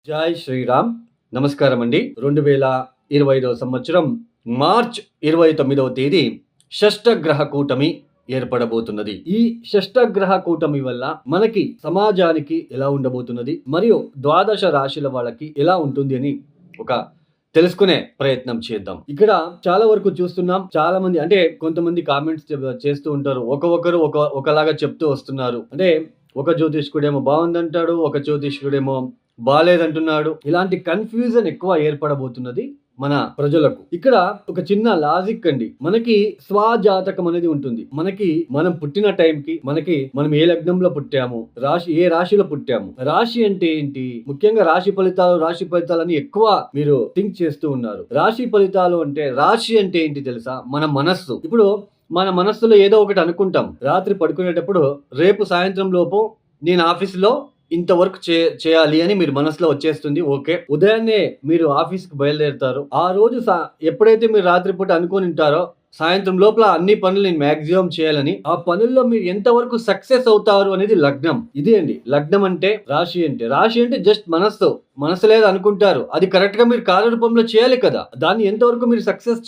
జై శ్రీరామ్. నమస్కారం అండి. 2025 సంవత్సరం మార్చ్ 29వ తేదీ షష్టగ్రహ కూటమి ఏర్పడబోతున్నది. ఈ షష్టగ్రహ కూటమి వల్ల మనకి సమాజానికి ఎలా ఉండబోతున్నది, మరియు ద్వాదశ రాశుల వాళ్ళకి ఎలా ఉంటుంది అని ఒక తెలుసుకునే ప్రయత్నం చేద్దాం. ఇక్కడ చాలా వరకు చూస్తున్నాం, చాలా మంది అంటే కొంతమంది కామెంట్స్ చేస్తూ ఉంటారు. ఒక్కొక్కరు ఒకలాగా చెప్తూ వస్తున్నారు. అంటే ఒక జ్యోతిష్కుడేమో బాగుందంటాడు, ఒక జ్యోతిష్కుడేమో బాలేదంటున్నాడు. ఇలాంటి కన్ఫ్యూజన్ ఎక్కువ ఏర్పడబోతున్నది మన ప్రజలకు. ఇక్కడ ఒక చిన్న లాజిక్ అండి. మనకి స్వజాతకం అనేది ఉంటుంది. మనం పుట్టిన టైంకి మనం ఏ లగ్నంలో పుట్టాము, ఏ రాశిలో పుట్టాము. రాశి అంటే ఏంటి? ముఖ్యంగా రాశి ఫలితాలని ఎక్కువ మీరు థింక్ చేస్తూ ఉన్నారు. రాశి ఫలితాలు అంటే, రాశి అంటే ఏంటి తెలుసా? మన మనస్సు. ఇప్పుడు మన మనస్సులో ఏదో ఒకటి అనుకుంటాం. రాత్రి పడుకునేటప్పుడు రేపు సాయంత్రం లోపు నేను ఆఫీసులో ఇంత వర్క్ చేయాలి అని మీరు మనసులో వచ్చేస్తుంది. ఓకే, ఉదయాన్నే మీరు ఆఫీస్కి బయలుదేరుతారు. ఆ రోజు ఎప్పుడైతే మీరు రాత్రిపూట అనుకొని ఉంటారో సాయంత్రం లోపల అన్ని పనులు నేను మాక్సిమం చేయాలని, ఆ పనుల్లో మీరు ఎంతవరకు సక్సెస్ అవుతారు అనేది లగ్నం. ఇదే అండి లగ్నం అంటే. రాశి అంటే జస్ట్ మనసు లేదు అనుకుంటారు, అది కరెక్ట్ గా మీరు కార్యరూపంలో చేయాలి కదా. దాన్ని ఎంతవరకు మీరు సక్సెస్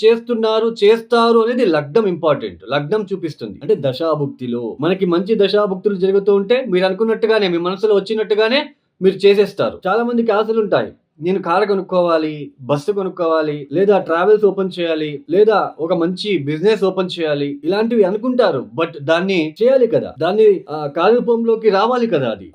చేస్తారు అనేది లగ్నం ఇంపార్టెంట్. లగ్నం చూపిస్తుంది. అంటే దశాభుక్తిలో మనకి మంచి దశాభుక్తులు జరుగుతూ ఉంటే మీరు అనుకున్నట్టుగానే, మీ మనసులో వచ్చినట్టుగానే మీరు చేసేస్తారు. చాలా మందికి ఆశలు ఉంటాయి. నేను కారు కొనుక్కోవాలి, బస్సు కొనుక్కోవాలి, లేదా ట్రావెల్స్ ఓపెన్ చేయాలి, లేదా ఒక మంచి బిజినెస్ ఓపెన్ చేయాలి, ఇలాంటివి అనుకుంటారు. బట్ దాన్ని చేయాలి కదా, దాన్ని కార్యరూపంలోకి రావాలి కదా. అది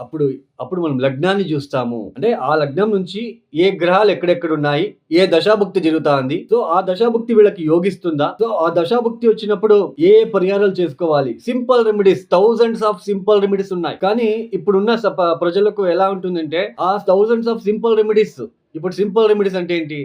అప్పుడు మనం లగ్నాన్ని చూస్తాము. అంటే ఆ లగ్నం నుంచి ఏ గ్రహాలు ఎక్కడెక్కడ ఉన్నాయి, ఏ దశాభుక్తి జరుగుతుంది, సో ఆ దశాభుక్తి వీళ్ళకి యోగిస్తుందా, సో ఆ దశాభుక్తి వచ్చినప్పుడు ఏ పరిహారాలు చేసుకోవాలి. Simple remedies, thousands of simple remedies ఉన్నాయి. కానీ ఇప్పుడున్న ప్రజలకు ఎలా ఉంటుందంటే, ఆ థౌజండ్స్ ఆఫ్ సింపుల్ రెమెడీస్, ఇప్పుడు సింపుల్ రెమెడీస్ అంటే ఏంటి?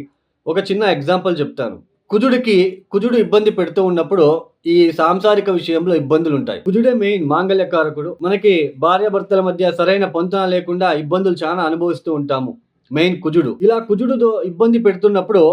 ఒక చిన్న ఎగ్జాంపుల్ చెప్తాను. కుజుడు ఇబ్బంది పెడుతూ ఉన్నప్పుడు ఈ సాంసారిక విషయంలో ఇబ్బందులు ఉంటాయి. కుజుడే మెయిన్ మాంగళ్యకారకుడు. మనకి భార్యాభర్తల మధ్య సరైన పొంతన లేకుండా ఇబ్బందులు చాలా అనుభవిస్తూ ఉంటాము. మెయిన్ కుజుడు. ఇలా కుజుడుతో ఇబ్బంది పెడుతున్నప్పుడు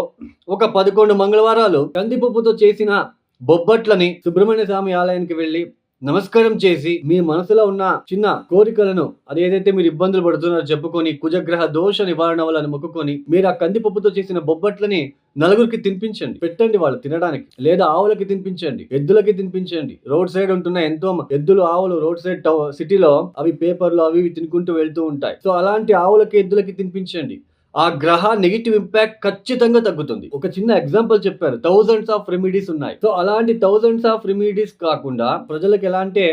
ఒక 11 మంగళవారాలు కందిపప్పుతో చేసిన బొబ్బట్లని సుబ్రహ్మణ్య స్వామి ఆలయానికి వెళ్ళి నమస్కారం చేసి, మీ మనసులో ఉన్న చిన్న కోరికలను, అదేదైతే మీరు ఇబ్బందులు పడుతున్నారో చెప్పుకొని, కుజగ్రహ దోష నివారణ వల్ల మొక్కుకొని, మీరు ఆ కందిపప్పుతో చేసిన బొబ్బట్లని నలుగురికి తినిపించండి, పెట్టండి వాళ్ళు తినడానికి. లేదా ఆవులకి తినిపించండి, ఎద్దులకి తినిపించండి. రోడ్ సైడ్ ఉంటున్న ఎంతో ఎద్దులు, ఆవులు రోడ్ సైడ్ సిటీలో అవి పేపర్లు అవి తినుకుంటూ వెళ్తూ ఉంటాయి. సో అలాంటి ఆవులకి, ఎద్దులకి తినిపించండి. ఆ గ్రహ నెగిటివ్ ఇంపాక్ట్ ఖచ్చితంగా తగ్గుతుంది. ఒక చిన్న ఎగ్జాంపుల్ చెప్పారు. థౌజండ్స్ ఆఫ్ రెమెడీస్ ఉన్నాయి. సో అలాంటి థౌజండ్స్ ఆఫ్ రెమెడీస్ కాకుండా ప్రజలకు ఎలా అంటే,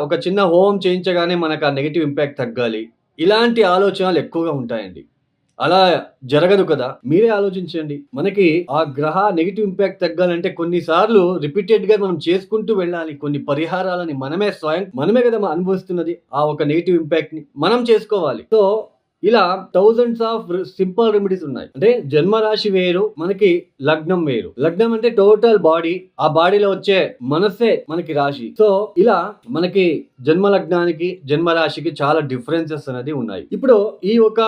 ఒక చిన్న హోమం చేయించగానే మనకు ఆ నెగిటివ్ ఇంపాక్ట్ తగ్గాలి, ఇలాంటి ఆలోచనలు ఎక్కువగా ఉంటాయండి. అలా జరగదు కదా. మీరే ఆలోచించండి. మనకి ఆ గ్రహ నెగిటివ్ ఇంపాక్ట్ తగ్గాలంటే కొన్నిసార్లు రిపీటెడ్ గా మనం చేసుకుంటూ వెళ్ళాలి. కొన్ని పరిహారాలని మనమే కదా అనుభవిస్తున్నది. ఆ ఒక నెగిటివ్ ఇంపాక్ట్ ని మనం చేసుకోవాలి. సో ఇలా థౌజండ్స్ ఆఫ్ సింపుల్ రెమెడీస్ ఉన్నాయి. అంటే జన్మరాశి వేరు, మనకి లగ్నం వేరు. లగ్నం అంటే టోటల్ బాడీ, ఆ బాడీలో వచ్చే మనస్సే మనకి రాశి. సో ఇలా మనకి జన్మ లగ్నానికి, జన్మరాశికి చాలా డిఫరెన్సెస్ అనేది ఉన్నాయి. ఇప్పుడు ఈ ఒక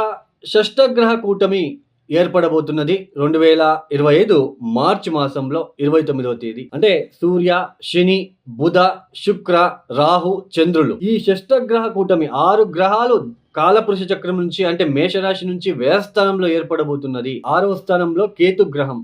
షష్టగ్రహ కూటమి ఏర్పడబోతున్నది 2025 మార్చి మాసంలో 29వ తేదీ. అంటే సూర్య, శని, బుధ, శుక్ర, రాహు, చంద్రులు, ఈ షష్టగ్రహ కూటమి 6 గ్రహాలు కాలపురుష చక్రం నుంచి, అంటే మేషరాశి నుంచి వ్యయస్థానంలో ఏర్పడబోతున్నది. 6వ స్థానంలో కేతు గ్రహం.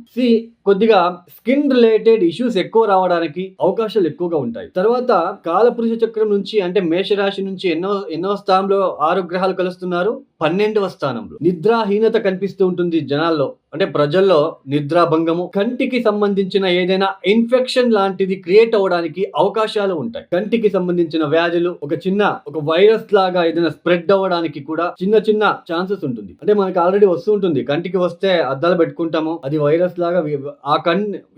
కొద్దిగా స్కిన్ రిలేటెడ్ ఇష్యూస్ ఎక్కువ రావడానికి అవకాశాలు ఎక్కువగా ఉంటాయి. తర్వాత కాలపురుష చక్రం నుంచి, అంటే మేషరాశి నుంచి ఎన్నో స్థానంలో 6 గ్రహాలు కలుస్తున్నారు? 12వ స్థానంలో. నిద్రాహీనత కనిపిస్తూ ఉంటుంది జనాల్లో, అంటే ప్రజల్లో నిద్రాభంగము, కంటికి సంబంధించిన ఏదైనా ఇన్ఫెక్షన్ లాంటిది క్రియేట్ అవడానికి అవకాశాలు ఉంటాయి. కంటికి సంబంధించిన వ్యాధులు, ఒక వైరస్ లాగా ఏదైనా స్ప్రెడ్ అవ్వడానికి కూడా చిన్న ఛాన్సెస్ ఉంటుంది. అంటే మనకి ఆల్రెడీ వస్తూ ఉంటుంది. కంటికి వస్తే అద్దాలు పెట్టుకుంటాము, అది వైరస్ లాగా.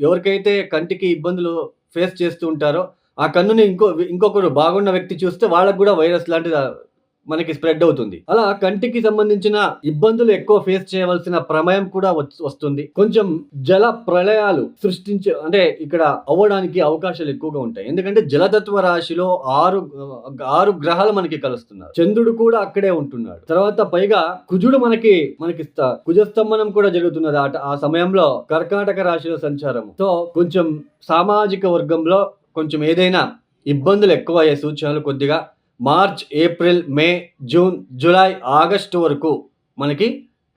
ఎవరికైతే కంటికి ఇబ్బందులు ఫేస్ చేస్తూ ఉంటారో, ఆ కన్నుని ఇంకొకరు బాగున్న వ్యక్తి చూస్తే వాళ్ళకు కూడా వైరస్ లాంటిది మనకి స్ప్రెడ్ అవుతుంది. అలా కంటికి సంబంధించిన ఇబ్బందులు ఎక్కువ ఫేస్ చేయవలసిన ప్రమేయం కూడా వస్తుంది. కొంచెం జల ప్రళయాలు అంటే ఇక్కడ అవ్వడానికి అవకాశాలు ఎక్కువగా ఉంటాయి. ఎందుకంటే జలతత్వ రాశిలో 6 గ్రహాలు మనకి కలుస్తున్నారు. చంద్రుడు కూడా అక్కడే ఉంటున్నాడు. తర్వాత పైగా కుజుడు మనకి కుజస్తంభనం కూడా జరుగుతున్నది ఆ సమయంలో కర్కాటక రాశిలో సంచారం. సో కొంచెం సామాజిక వర్గంలో కొంచెం ఏదైనా ఇబ్బందులు ఎక్కువ అయ్యే సూచనలు కొద్దిగా మార్చ్, ఏప్రిల్, మే, జూన్, జూలై, ఆగస్టు వరకు మనకి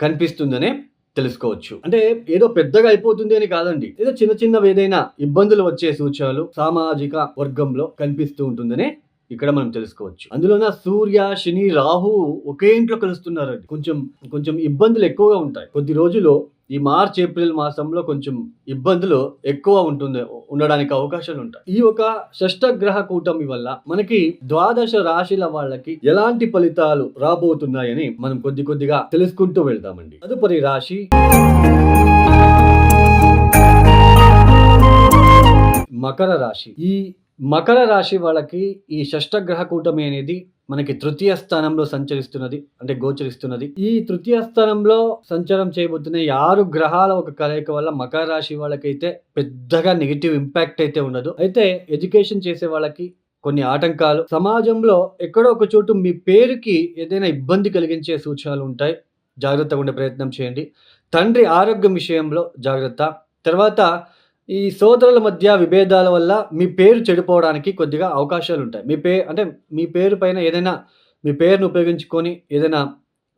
కనిపిస్తుందనే తెలుసుకోవచ్చు. అంటే ఏదో పెద్దగా అయిపోతుంది అని కాదండి. ఏదో చిన్న చిన్నవి ఏదైనా ఇబ్బందులు వచ్చే సూచనలు సామాజిక వర్గంలో కనిపిస్తూ ఉంటుందనే ఇక్కడ మనం తెలుసుకోవచ్చు. అందులోన సూర్య, శని, రాహు ఒకే ఇంట్లో కలుస్తున్నారండి. కొంచెం ఇబ్బందులు ఎక్కువగా ఉంటాయి. కొద్ది రోజులు ఈ మార్చ్, ఏప్రిల్ మాసంలో కొంచెం ఇబ్బందులు ఎక్కువ ఉండడానికి అవకాశాలు ఉంటాయి. ఈ ఒక షష్టగ్రహ కూటమి వల్ల మనకి ద్వాదశ రాశుల వాళ్ళకి ఎలాంటి ఫలితాలు రాబోతున్నాయని మనం కొద్దిగా తెలుసుకుంటూ వెళ్తామండి. తదుపరి రాశి మకర రాశి. ఈ మకర రాశి వాళ్ళకి ఈ షష్టగ్రహ కూటమి అనేది మనకి తృతీయ స్థానంలో సంచరిస్తున్నది, అంటే గోచరిస్తున్నది. ఈ తృతీయ స్థానంలో సంచారం చేయబోతున్న 6 గ్రహాల ఒక కలయిక వల్ల మకర రాశి వాళ్ళకైతే పెద్దగా నెగిటివ్ ఇంపాక్ట్ అయితే ఉండదు. అయితే ఎడ్యుకేషన్ చేసే వాళ్ళకి కొన్ని ఆటంకాలు, సమాజంలో ఎక్కడో ఒక చోటు మీ పేరుకి ఏదైనా ఇబ్బంది కలిగించే సూచనలు ఉంటాయి. జాగ్రత్తగా ఉండే ప్రయత్నం చేయండి. తండ్రి ఆరోగ్యం విషయంలో జాగ్రత్త. తర్వాత ఈ సోదరుల మధ్య విభేదాల వల్ల మీ పేరు చెడిపోవడానికి కొద్దిగా అవకాశాలు ఉంటాయి. మీ పేరు పైన ఏదైనా మీ పేరును ఉపయోగించుకొని ఏదైనా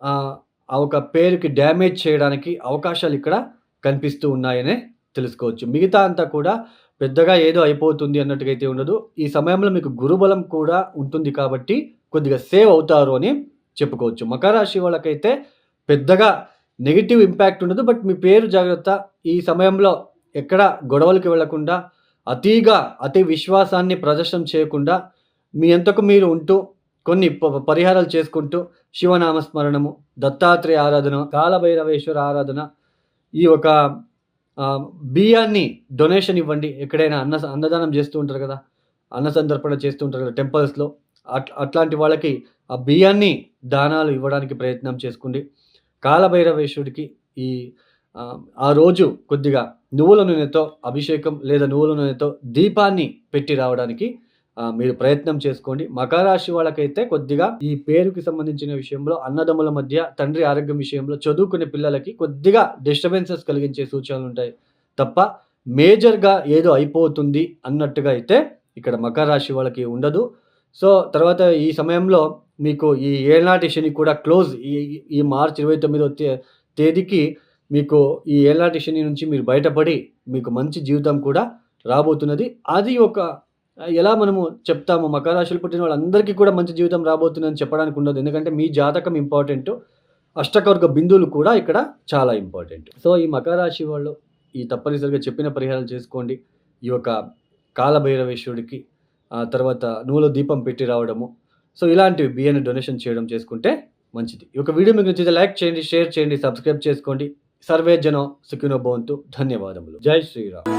ఆ ఒక పేరుకి డ్యామేజ్ చేయడానికి అవకాశాలు ఇక్కడ కనిపిస్తూ ఉన్నాయనే తెలుసుకోవచ్చు. మిగతా అంతా కూడా పెద్దగా ఏదో అయిపోతుంది అన్నట్టుగా అయితే ఉండదు. ఈ సమయంలో మీకు గురుబలం కూడా ఉంటుంది కాబట్టి కొద్దిగా సేవ్ అవుతారు అని చెప్పుకోవచ్చు. మకర రాశి వాళ్ళకైతే పెద్దగా నెగెటివ్ ఇంపాక్ట్ ఉండదు. బట్ మీ పేరు జాగ్రత్త. ఈ సమయంలో ఎక్కడ గొడవలకి వెళ్లకుండా, అతి విశ్వాసాన్ని ప్రదర్శన చేయకుండా, మీ అంతకు మీరు ఉంటూ కొన్ని పరిహారాలు చేసుకుంటూ శివనామస్మరణము, దత్తాత్రేయ ఆరాధన, కాలభైరవేశ్వర ఆరాధన, ఈ ఒక బియ్యాన్ని డొనేషన్ ఇవ్వండి. ఎక్కడైనా అన్నదానం చేస్తూ ఉంటారు కదా, అన్న సంతర్పణ చేస్తూ ఉంటారు కదా టెంపుల్స్‌లో. అట్లాంటి వాళ్ళకి ఆ బియ్యాన్ని దానాలు ఇవ్వడానికి ప్రయత్నం చేసుకోండి. కాలభైరవేశ్వరుడికి ఆ రోజు కొద్దిగా నువ్వుల నూనెతో అభిషేకం లేదా నువ్వుల నూనెతో దీపాన్ని పెట్టి రావడానికి మీరు ప్రయత్నం చేసుకోండి. మకర రాశి వాళ్ళకైతే కొద్దిగా ఈ పేరుకి సంబంధించిన విషయంలో, అన్నదమ్ముల మధ్య, తండ్రి ఆరోగ్యం విషయంలో, చదువుకునే పిల్లలకి కొద్దిగా డిస్టర్బెన్సెస్ కలిగించే సూచనలు ఉంటాయి తప్ప మేజర్‌గా ఏదో అయిపోతుంది అన్నట్టుగా అయితే ఇక్కడ మకర రాశి వాళ్ళకి ఉండదు. సో తర్వాత ఈ సమయంలో మీకు ఈ ఏళ్నాటి శని కూడా క్లోజ్. ఈ మార్చి 29వ తేదీకి మీకు ఈ ఏళ్నాటి శని నుంచి మీరు బయటపడి మీకు మంచి జీవితం కూడా రాబోతున్నది. అది ఎలా మనము చెప్తాము, మకర రాశిలో పుట్టిన వాళ్ళందరికీ కూడా మంచి జీవితం రాబోతుందని చెప్పడానికి ఉండదు. ఎందుకంటే మీ జాతకం ఇంపార్టెంట్. అష్టకవర్గ బిందువులు కూడా ఇక్కడ చాలా ఇంపార్టెంట్. సో ఈ మకర రాశి వాళ్ళు ఈ తప్పనిసరిగా చెప్పిన పరిహారాలు చేసుకోండి. ఈ యొక్క కాలభైరవేశ్వరుడికి తర్వాత నువ్వుల దీపం పెట్టి రావడము, సో ఇలాంటివి బియ్యాన్ని డొనేషన్ చేయడం చేసుకుంటే మంచిది. ఈ యొక్క వీడియో మీకు నచ్చితే లైక్ చేయండి, షేర్ చేయండి, సబ్స్క్రైబ్ చేసుకోండి. సర్వే జనం సుఖినో భవంతు. ధన్యవాదములు. జై శ్రీరామ్.